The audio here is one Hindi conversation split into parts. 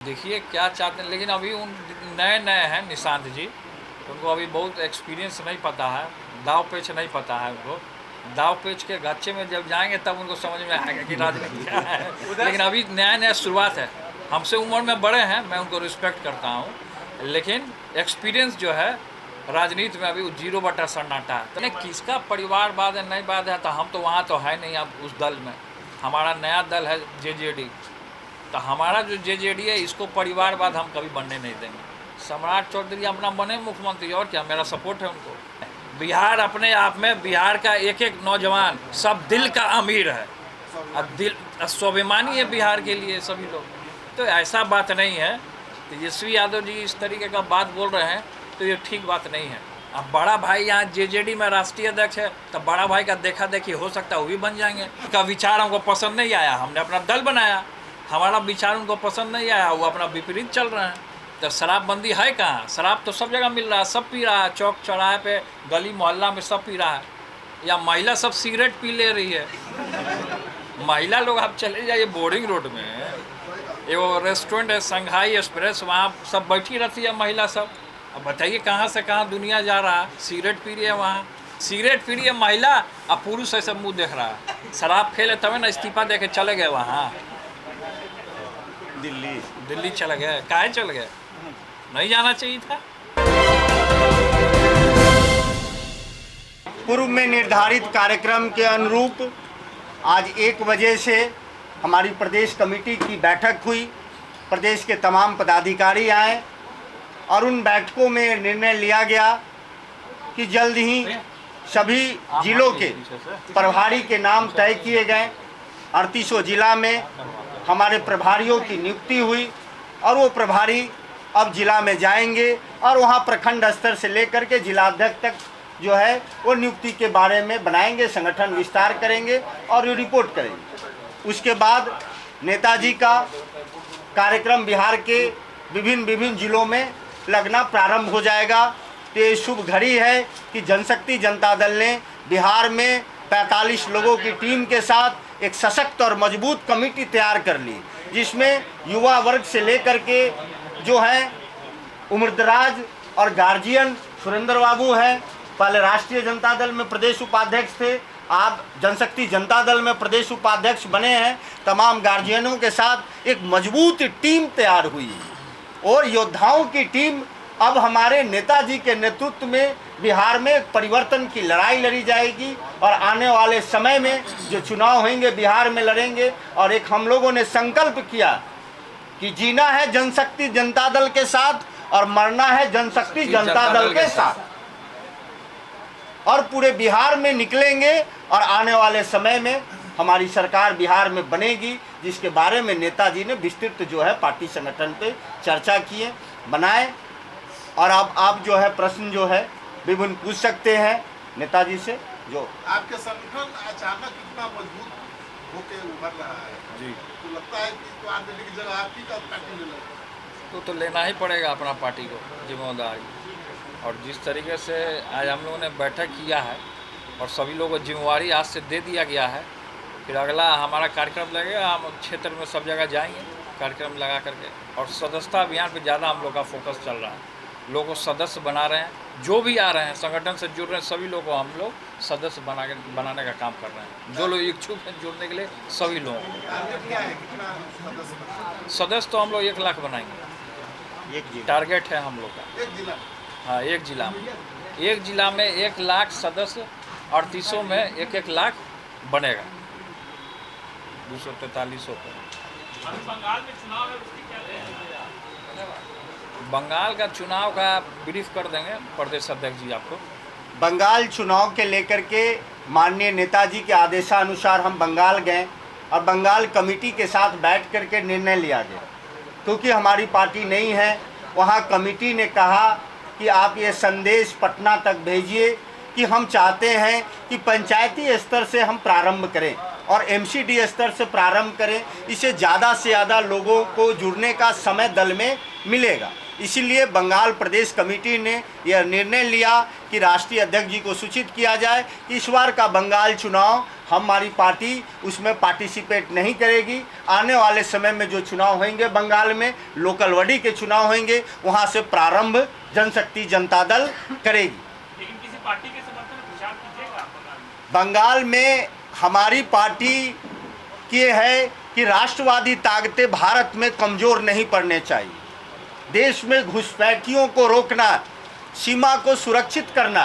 देखिए क्या चाहते हैं, लेकिन अभी उन नए नए हैं निशांत जी, उनको अभी बहुत एक्सपीरियंस नहीं पता है, दाव पेच नहीं पता है उनको। दाव पेच के गच्चे में जब जाएंगे तब उनको समझ में आएगा कि राजनीति क्या है। लेकिन अभी नया नया शुरुआत है। हमसे उम्र में बड़े हैं, मैं उनको रिस्पेक्ट करता हूँ, लेकिन एक्सपीरियंस जो है राजनीति में अभी 0 बटा सन्नाटा है। तो नहीं किसका परिवारवाद है नहीं बात है, तो हम तो वहाँ तो है नहीं अब उस दल में। हमारा नया दल है JJD, तो हमारा जो JJD है इसको परिवारवाद हम कभी बनने नहीं देंगे। सम्राट चौधरी अपना बने मुख्यमंत्री, और क्या, मेरा सपोर्ट है उनको। बिहार अपने आप में, बिहार का एक एक नौजवान सब दिल का अमीर है, अब दिल स्वाभिमानी है बिहार के लिए सभी लोग। तो ऐसा बात नहीं है। तेजस्वी यादव जी इस तरीके का बात बोल रहे हैं तो ये ठीक बात नहीं है। अब बड़ा भाई यहाँ JJD में राष्ट्रीय अध्यक्ष है, तो बड़ा भाई का देखा देखी हो सकता है वो भी बन जाएंगे। उनका विचार हमको पसंद नहीं आया, हमने अपना दल बनाया। हमारा विचार उनको पसंद नहीं आया, वो अपना विपरीत चल रहे हैं। तो शराबबंदी है कहाँ? शराब तो सब जगह मिल रहा है, सब पी रहा है, चौक चौराहे पे गली मोहल्ला में सब पी रहा है। या महिला सब सिगरेट पी ले रही है। महिला लोग, आप चले जाइए बोर्डिंग रोड में, वो रेस्टोरेंट है संघाई एक्सप्रेस, वहाँ सब बैठी रहती है महिला सब। अब बताइए कहाँ से कहाँ दुनिया जा रहा है। सिगरेट पी रही है वहाँ, सिगरेट पी रही है महिला, अब पुरुष ऐसे मुँह देख रहा है। शराब खेले तब ना इस्तीफा दे के चले गए वहाँ दिल्ली चले गए। काहे चले गए? नहीं जाना चाहिए था। पूर्व में निर्धारित कार्यक्रम के अनुरूप आज 1 बजे से हमारी प्रदेश कमेटी की बैठक हुई। प्रदेश के तमाम पदाधिकारी आए और उन बैठकों में निर्णय लिया गया कि जल्द ही सभी जिलों के प्रभारी के नाम तय किए गए। 38 जिला में हमारे प्रभारियों की नियुक्ति हुई और वो प्रभारी अब जिला में जाएंगे और वहाँ प्रखंड स्तर से लेकर के जिलाध्यक्ष तक जो है वो नियुक्ति के बारे में बनाएंगे, संगठन विस्तार करेंगे और ये रिपोर्ट करेंगे। उसके बाद नेताजी का कार्यक्रम बिहार के विभिन्न जिलों में लगना प्रारंभ हो जाएगा। तो ये शुभ घड़ी है कि जनशक्ति जनता दल ने बिहार में 45 लोगों की टीम के साथ एक सशक्त और मजबूत कमेटी तैयार कर ली, जिसमें युवा वर्ग से लेकर के जो है उम्रदराज और गार्जियन सुरेंद्र बाबू हैं। पहले राष्ट्रीय जनता दल में प्रदेश उपाध्यक्ष थे, आप जनशक्ति जनता दल में प्रदेश उपाध्यक्ष बने हैं। तमाम गार्जियनों के साथ एक मजबूत टीम तैयार हुई और योद्धाओं की टीम अब हमारे नेताजी के नेतृत्व में बिहार में एक परिवर्तन की लड़ाई लड़ी जाएगी और आने वाले समय में जो चुनाव होंगे बिहार में लड़ेंगे। और एक हम लोगों ने संकल्प किया कि जीना है जनशक्ति जनता दल के साथ और मरना है जनशक्ति जनता दल के साथ, और पूरे बिहार में निकलेंगे और आने वाले समय में हमारी सरकार बिहार में बनेगी, जिसके बारे में नेताजी ने विस्तृत जो है पार्टी संगठन पे चर्चा किए, बनाए। और अब आप जो है प्रश्न जो है विभिन्न पूछ सकते हैं नेताजी से। जो आपके संगठन अचानक इतना मजबूत होकर उभर रहा है जी, तो लगता है कि तो आप दिल्ली की जगह आपकी का पार्टी ले लो तो लेना ही पड़ेगा अपना पार्टी को जिम्मेदारी। और जिस तरीके से आज हम लोगों ने बैठक किया है और सभी लोगों को जिम्मेवारी आज से दे दिया गया है, फिर अगला हमारा कार्यक्रम लगेगा, हम क्षेत्र में सब जगह जाएंगे कार्यक्रम लगा करके। और सदस्यता अभियान पे ज़्यादा हम लोग का फोकस चल रहा है, लोगों को सदस्य बना रहे हैं। जो भी आ रहे हैं संगठन से जुड़ रहे हैं सभी लोगों को हम लोग सदस्य बनाने का काम कर रहे हैं। जो लोग इच्छुक हैं जुड़ने के लिए सभी लोगों को सदस्य तो हम लोग 1 लाख बनाएंगे, टारगेट है हम लोग का। एक जिला हाँ, एक जिला में 1 लाख सदस्य, 38 में 1 लाख बनेगा, 243 पे। बंगाल में चुनाव है, उसकी क्या बंगाल का चुनाव का ब्रीफ कर देंगे प्रदेश अध्यक्ष जी आपको। बंगाल चुनाव के लेकर के माननीय नेताजी के आदेशानुसार हम बंगाल गए और बंगाल कमेटी के साथ बैठ करके निर्णय लिया गया। क्योंकि हमारी पार्टी नहीं है, वहाँ कमेटी ने कहा कि आप ये संदेश पटना तक भेजिए कि हम चाहते हैं कि पंचायती स्तर से हम प्रारंभ करें और MCD स्तर से प्रारंभ करें। इससे ज़्यादा से ज़्यादा लोगों को जुड़ने का समय दल में मिलेगा। इसीलिए बंगाल प्रदेश कमेटी ने यह निर्णय लिया कि राष्ट्रीय अध्यक्ष जी को सूचित किया जाए कि इस बार का बंगाल चुनाव हमारी पार्टी उसमें पार्टिसिपेट नहीं करेगी। आने वाले समय में जो चुनाव होंगे बंगाल में, लोकल बॉडी के चुनाव होंगे, वहाँ से प्रारंभ जनशक्ति जनता दल करेगी। लेकिन किसी पार्टी के समर्थन में विचार कीजिएगा बंगाल में हमारी पार्टी की है कि राष्ट्रवादी ताकतें भारत में कमज़ोर नहीं पड़ने चाहिए। देश में घुसपैठियों को रोकना, सीमा को सुरक्षित करना,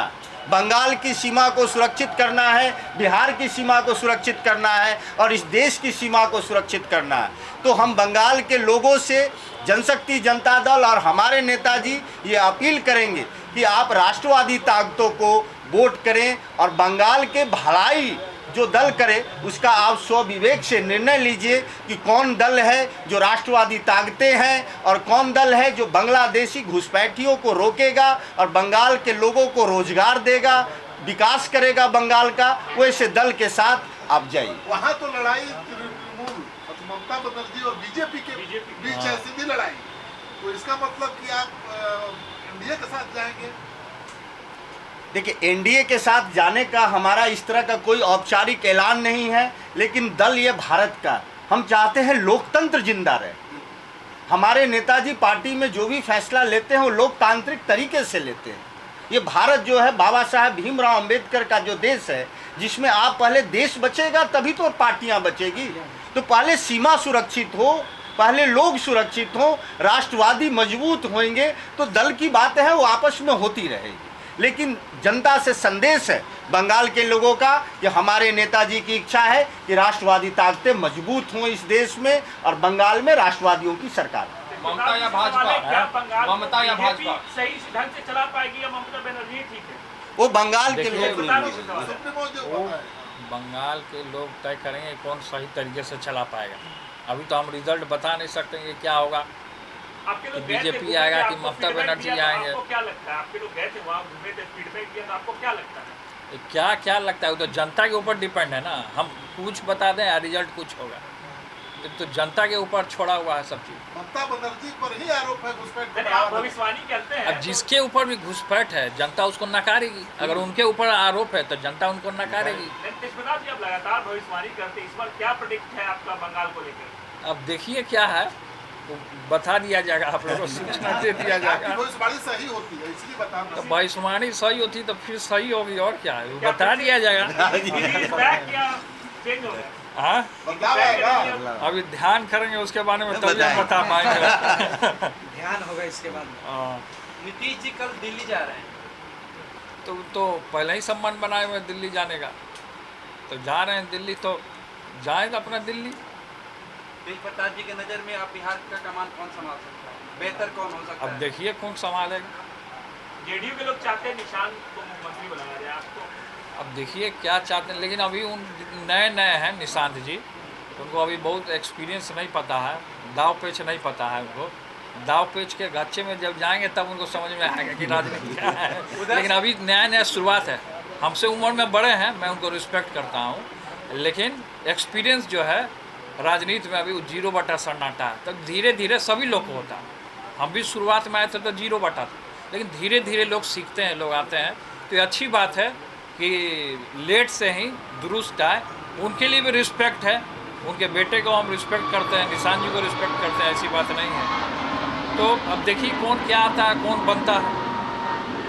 बंगाल की सीमा को सुरक्षित करना है, बिहार की सीमा को सुरक्षित करना है और इस देश की सीमा को सुरक्षित करना है। तो हम बंगाल के लोगों से जनशक्ति जनता दल और हमारे नेताजी ये अपील करेंगे कि आप राष्ट्रवादी ताकतों को वोट करें और बंगाल के भलाई जो दल करे उसका आप स्वविवेक से निर्णय लीजिए कि कौन दल है जो राष्ट्रवादी ताकतें हैं और कौन दल है जो बांग्लादेशी घुसपैठियों को रोकेगा और बंगाल के लोगों को रोजगार देगा, विकास करेगा बंगाल का। वैसे दल के साथ आप जाइए। वहाँ तो लड़ाई तृणमूल ममता बनर्जी और बीजेपी के बीच है, सीधी लड़ाई। तो इसका मतलब कि आप एनडीए के साथ जाएंगे? देखिए, एनडीए के साथ जाने का हमारा इस तरह का कोई औपचारिक ऐलान नहीं है, लेकिन दल ये भारत का, हम चाहते हैं लोकतंत्र जिंदा रहे। हमारे नेताजी पार्टी में जो भी फैसला लेते हैं वो लोकतांत्रिक तरीके से लेते हैं। ये भारत जो है बाबा साहब भीमराव अंबेडकर का जो देश है, जिसमें आप पहले देश बचेगा तभी तो पार्टियां बचेगी। तो पहले सीमा सुरक्षित हो, पहले लोग सुरक्षित हो, राष्ट्रवादी मजबूत होंगे तो दल की बात है वो आपस में होती रहेगी। लेकिन जनता से संदेश है बंगाल के लोगों का कि हमारे नेताजी की इच्छा है कि राष्ट्रवादी ताकतें मजबूत हों इस देश में और बंगाल में राष्ट्रवादियों की सरकार। ममता या भाजपा? ममता या भाजपा सही ढंग से चला पाएगी या ममता बनर्जी ठीक है? वो बंगाल के लोग बंगाल के लोग तय करेंगे कौन सही तरीके से चला पाएगा। अभी तो हम रिजल्ट बता नहीं सकते कि क्या होगा, आपके लोग बीजेपी आएगा कि ममता बनर्जी आएंगे। आपको क्या लगता है? आपके लोग गए थे वहाँ, घूमे थे, फीडबैक दिया, तो आपको क्या लगता है? क्या लगता है? वो तो जनता के ऊपर डिपेंड है ना। हम कुछ बता दें या रिजल्ट कुछ होगा, तो जनता के ऊपर छोड़ा हुआ है सब चीज। ममता बनर्जी पर ही आरोप है घुसपैठ। आप भविष्यवाणी करते हैं, अब जिसके ऊपर भी घुसपैठ है जनता उसको नकारेगी। अगर उनके ऊपर आरोप है तो जनता उनको नकारेगी। तेजप्रताप जी, आप लगातार भविष्यवाणी करते हैं, इस बार क्या प्रेडिक्ट है आपका बंगाल को लेकर? अब देखिए क्या है, तो बता दिया जाएगा, आप लोगों को सूचना दे दिया जाएगा। भविष्यवाणी सही होती है इसलिए बता रहा तो हूं। भविष्यवाणी सही होती तो फिर सही होगी और क्या है, वो बता दिया जाएगा। हाँ, बदलाव आएगा। अभी ध्यान करेंगे उसके बारे में तभी हम बता पाएंगे। ध्यान होगा इसके बाद। हाँ, नीतीश जी कल दिल्ली जा रहे हैं। तो पहले ही संबंध बनाए हुए दिल्ली जाने का, तो जा रहे हैं दिल्ली, तो जाएगा अपना दिल्ली। तेजप्रताप जी के नज़र में आप बिहार का कमान कौन संभाल सकता है? बेहतर कौन हो सकता है? अब देखिए कौन संभालेगा। जेडीयू के लोग चाहते हैं निशांत को मुख्यमंत्री बनाया जाए, आपको? अब देखिए क्या चाहते हैं, लेकिन अभी उन नए हैं निशांत जी, उनको अभी बहुत एक्सपीरियंस नहीं पता है, दाव पेच नहीं पता है उनको। दाव पेच के गच्चे में जब जाएंगे तब उनको समझ में आएगा कि राजनीति क्या है। लेकिन अभी नया शुरुआत है। हमसे उम्र में बड़े हैं, मैं उनको रिस्पेक्ट करता हूँ, लेकिन एक्सपीरियंस जो है राजनीति में अभी 0 सन्नाटा है। तो धीरे धीरे सभी लोग को होता है। हम भी शुरुआत में आए थे तो 0 था, लेकिन धीरे धीरे लोग सीखते हैं, लोग आते हैं। तो ये अच्छी बात है कि लेट से ही दुरुस्त आए। उनके लिए भी रिस्पेक्ट है, उनके बेटे को हम रिस्पेक्ट करते हैं, निशांत जी को रिस्पेक्ट करते हैं, ऐसी बात नहीं है। तो अब देखिए कौन क्या आता है, कौन बनता है।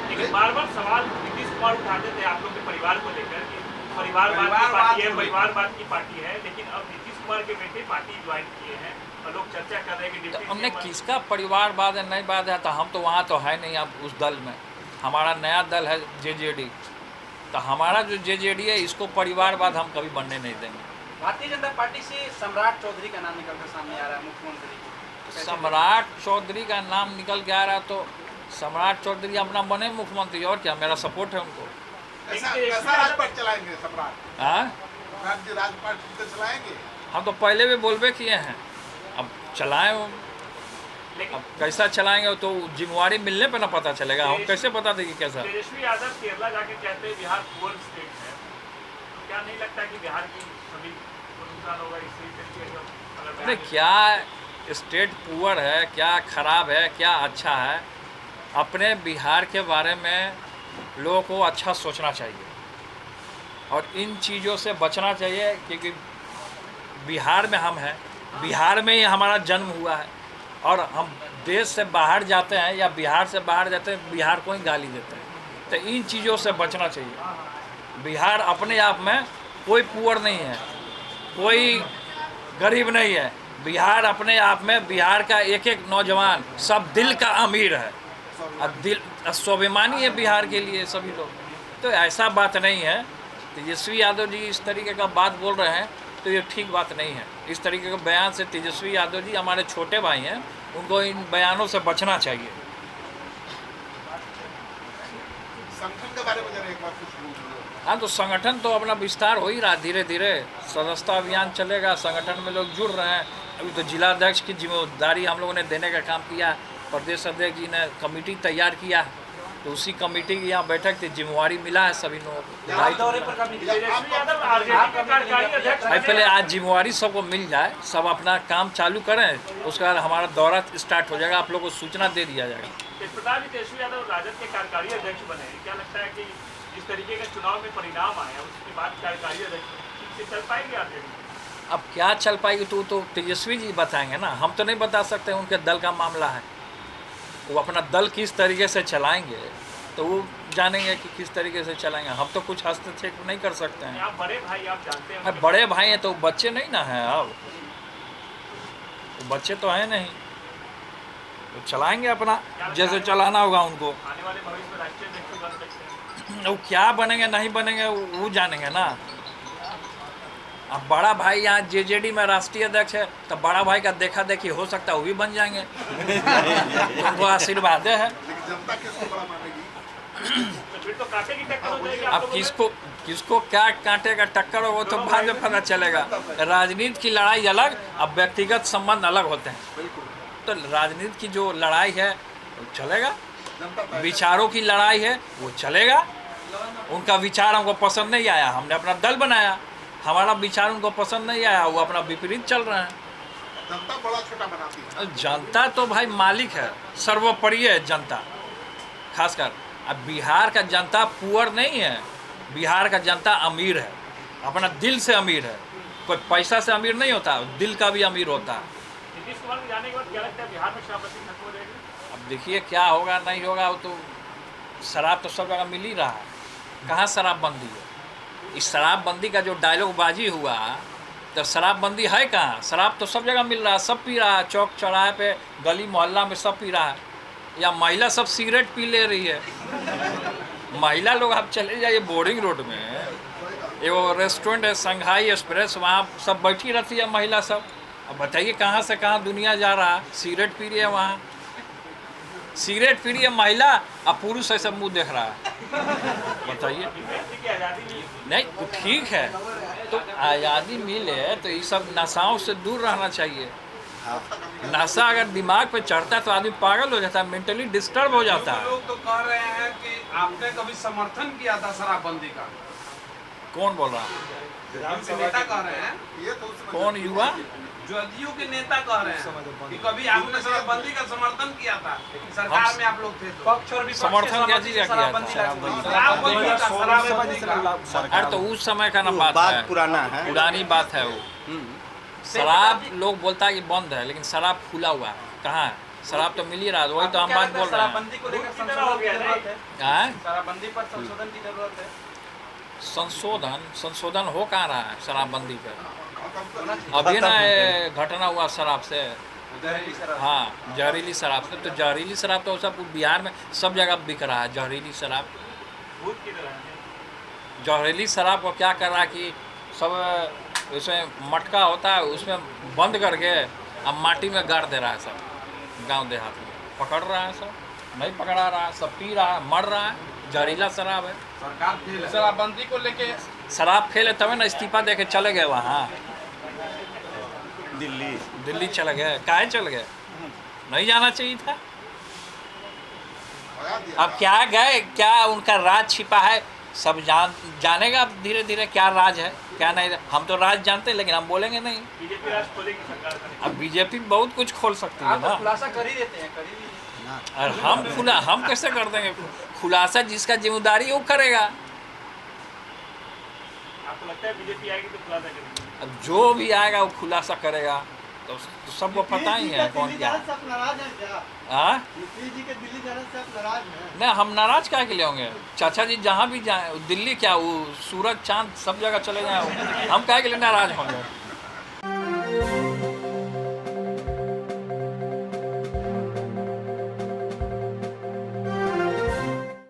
लेकिन बार बार सवाल नीतीश कुमार उठाते थे आप लोग के परिवार को लेकर कि परिवारवाद की पार्टी है, परिवारवाद की पार्टी है, लेकिन अब नीतीश कुमार के बेटे पार्टी ज्वाइन किए हैं और लोग चर्चा कर रहे हैं कि तो हमने किसका परिवारवाद है, नहीं बात है, तो हम तो वहाँ तो है नहीं अब उस दल में। हमारा नया दल है जेजेडी, तो हमारा जो जेजेडी है इसको परिवारवाद हम कभी बनने नहीं देंगे। भारतीय जनता पार्टी से सम्राट चौधरी का नाम निकलकर सामने आ रहा है मुख्यमंत्री। सम्राट चौधरी का नाम निकल के आ रहा, तो सम्राट चौधरी अपना बने मुख्यमंत्री, और क्या, मेरा सपोर्ट है उनको। कैसा राजपाट चलाएंगे सम्राट? हाँ, सम्राट जी राजपाट चलाएंगे? हम तो पहले भी बोलबे किए हैं, अब चलाएं वो। अब कैसा चलाएंगे तो जिम्मेवारी मिलने पे ना पता चलेगा, हम कैसे बता देंगे कैसा। तेजस्वी यादव केरला जाके कहते हैं बिहार पुअर स्टेट है, क्या नहीं लगता कि बिहार की सभी को नुकसान होगा इस तरीके से? अरे क्या स्टेट पुअर है, क्या खराब है, क्या अच्छा है, अपने बिहार के बारे में लोगों को अच्छा सोचना चाहिए। और इन चीज़ों से बचना चाहिए, क्योंकि बिहार में हम हैं, बिहार में ही हमारा जन्म हुआ है, और हम देश से बाहर जाते हैं या बिहार से बाहर जाते हैं, बिहार को ही गाली देते हैं। तो इन चीज़ों से बचना चाहिए। बिहार अपने आप में कोई पुअर नहीं है, कोई गरीब नहीं है। बिहार अपने आप में, बिहार का एक एक नौजवान सब दिल का अमीर है, अब दिल स्वाभिमानी है बिहार के लिए सभी लोग। तो ऐसा बात नहीं है। तेजस्वी यादव जी इस तरीके का बात बोल रहे हैं तो ये ठीक बात नहीं है। इस तरीके के बयान से तेजस्वी यादव जी हमारे छोटे भाई हैं, उनको इन बयानों से बचना चाहिए। संगठन के बारे में जरा एक बार कुछ बोलिए। हाँ, तो संगठन तो अपना विस्तार हो ही रहा, धीरे धीरे सदस्यता अभियान चलेगा, संगठन में लोग जुड़ रहे हैं। अभी तो जिलाध्यक्ष की जिम्मेदारी हम लोगों ने देने का काम किया, प्रदेश अध्यक्ष जी ने कमेटी तैयार किया, तो उसी कमेटी की यहाँ बैठक थी, जिम्मेवारी मिला है सभी लोगों को। आप दौरे पर कभी तेजस्वी यादव आरजेडी के कार्यकारी अध्यक्ष भाई पहले आज जिम्मेवारी सबको मिल जाए, सब अपना काम चालू करें, उसके बाद हमारा दौरा स्टार्ट हो जाएगा, आप लोगों को सूचना दे दिया जाएगा। प्रताप जी, तेजस्वी यादव राजद के कार्यकारी अध्यक्ष बने हैं, क्या लगता है कि जिस तरीके का चुनाव में परिणाम आया उसके बाद कार्यकारी अध्यक्ष ठीक से चल पाएंगे आरजेडी? अब क्या चल पाएगी तो तेजस्वी जी बताएंगे ना, हम तो नहीं बता सकते, उनके दल का मामला है। वो अपना दल किस तरीके से चलाएंगे तो वो जानेंगे कि किस तरीके से चलाएंगे, हम तो कुछ हस्तक्षेप नहीं कर सकते हैं। आप बड़े भाई, आप जानते हैं अब बड़े भाई हैं तो बच्चे नहीं ना हैं, अब तो बच्चे तो हैं नहीं, तो चलाएंगे अपना जैसे चलाना होगा उनको। आने वाले भविष्य में राष्ट्रीय अध्यक्ष बन सकते हैं। वो क्या बनेंगे नहीं बनेंगे वो जानेंगे ना। अब बड़ा भाई यहाँ जेजेडी में राष्ट्रीय अध्यक्ष है, तो बड़ा भाई का देखा देखी हो सकता है वो भी बन जाएंगे। उनको आशीर्वाद है। लेकिन जनता किसको बड़ा मानेगी? तो फिर तो कांटे की टक्कर हो जाएगी आप अब लोगों में। किसको क्या कांटे का टक्कर हो वो तो बाद में पता चलेगा। राजनीति की लड़ाई अलग, अब व्यक्तिगत संबंध अलग होते हैं। तो राजनीति की जो लड़ाई है वो चलेगा, विचारों की लड़ाई है वो चलेगा। उनका विचार हमको पसंद नहीं आया, हमने अपना दल बनाया, हमारा विचार उनको पसंद नहीं आया, वो अपना विपरीत चल रहे हैं। जनता बड़ा छोटा बनाती है। जनता तो भाई मालिक है, सर्वोपरि है जनता। खासकर अब बिहार का जनता पुअर नहीं है, बिहार का जनता अमीर है, अपना दिल से अमीर है। कोई पैसा से अमीर नहीं होता, दिल का भी अमीर होता है। नीतीश कुमार के जाने के बाद क्या लगता है बिहार में शराबबंदी खत्म हो जाएगी? अब देखिए क्या होगा नहीं होगा, वो तो शराब तो सब जगह मिल ही रहा है, कहाँ शराबबंदी है। इस शराबबंदी का जो डायलॉग बाजी हुआ तो शराबबंदी है कहाँ? शराब तो सब जगह मिल रहा है, सब पी रहा है, चौक चौराहे पे गली मोहल्ला में सब पी रहा है। या महिला सब सिगरेट पी ले रही है। महिला लोग आप चले जाइए बोर्डिंग रोड में, वो रेस्टोरेंट है संघाई एक्सप्रेस, वहाँ सब बैठी रहती है महिला सब। अब बताइए कहाँ से कहाँ दुनिया जा रहा है, सिगरेट पी रही है वहाँ, सिगरेट पी रही है महिला, अब पुरुष ऐसा मुंह देख रहा है। बताइए व्यक्ति की आज़ादी नहीं नहीं तो ठीक है, तो आज़ादी मिले तो ये सब नशाओं से दूर रहना चाहिए। नशा अगर दिमाग पे चढ़ता है तो आदमी पागल हो जाता है, मेंटली डिस्टर्ब हो जाता है। लोग तो कह रहे हैं कि आपने कभी समर्थन किया था शराबबंदी का। कौन बोल रहा है? विधानसभा नेता कह रहे हैं, ये तो उसमें कौन युवा? जदयू के नेता कह रहे हैं कि कभी आपने शराबबंदी का समर्थन किया था, सरकार में आप लोग थे तो। पक्ष और विपक्ष समर्थन क्या चीज़ का किया था? शराबबंदी का अरे तो उस समय का ना बात है, पुराना है। पुरानी बात है वो। शराब लोग बोलता है कि बंद है, लेकिन शराब खुला हुआ है, कहाँ है? शराब तो मिल ही रहा है, वही तो हम बात बोल रहे हैं। शराबबंदी को लेकर संशोधन की जरूरत है। हैं? शराबबंदी पर संशोधन की जरूरत है। संशोधन हो कहाँ रहा है शराबबंदी पे? अभी ना ये घटना हुआ शराब से, हाँ जहरीली शराब से। तो जहरीली शराब तो सब बिहार में सब जगह बिक रहा है जहरीली शराब। भूत की तरह है। जहरीली शराब को क्या कर रहा है कि सब उसमें मटका होता है, उसमें बंद करके अब माटी में गाड़ दे रहा है सब गांव देहात में। पकड़ रहा है सब, नहीं पकड़ा रहा है, सब पी रहा है, मर रहा है। जहरीला शराब है। सरकार फेल है। शराबबंदी को लेके शराब फेल है तभी ना इस्तीफा दे के चले गए वहाँ दिल्ली चले गए। काहे चले गए? नहीं जाना चाहिए था। अब क्या गए, क्या उनका राज छिपा है सब जानेगा अब धीरे धीरे क्या राज है क्या नहीं। हम तो राज जानते हैं लेकिन हम बोलेंगे नहीं। बीजेपी राज खोलेगी सरकार का। अब बीजेपी बहुत कुछ खोल सकती है ना। खुलासा कर ही देते हैं, कर ही दीजिए। और हम कैसे कर देंगे खुलासा? जिसका जिम्मेदारी वो करेगा। आपको लगता है बीजेपी आएगी तो खुलासा करेगी? अब जो भी आएगा वो खुलासा करेगा, तो सबको पता ही है कौन क्या है। नाराज हैं क्या? हाँ नीतीश जी के दिल्ली जाने से आप नाराज हैं? नहीं, हम नाराज काहे के लिए होंगे? चाचा जी जहाँ भी जाए, दिल्ली क्या, वो सूरज चांद सब जगह चले जाए, हम काहे के लिए नाराज होंगे?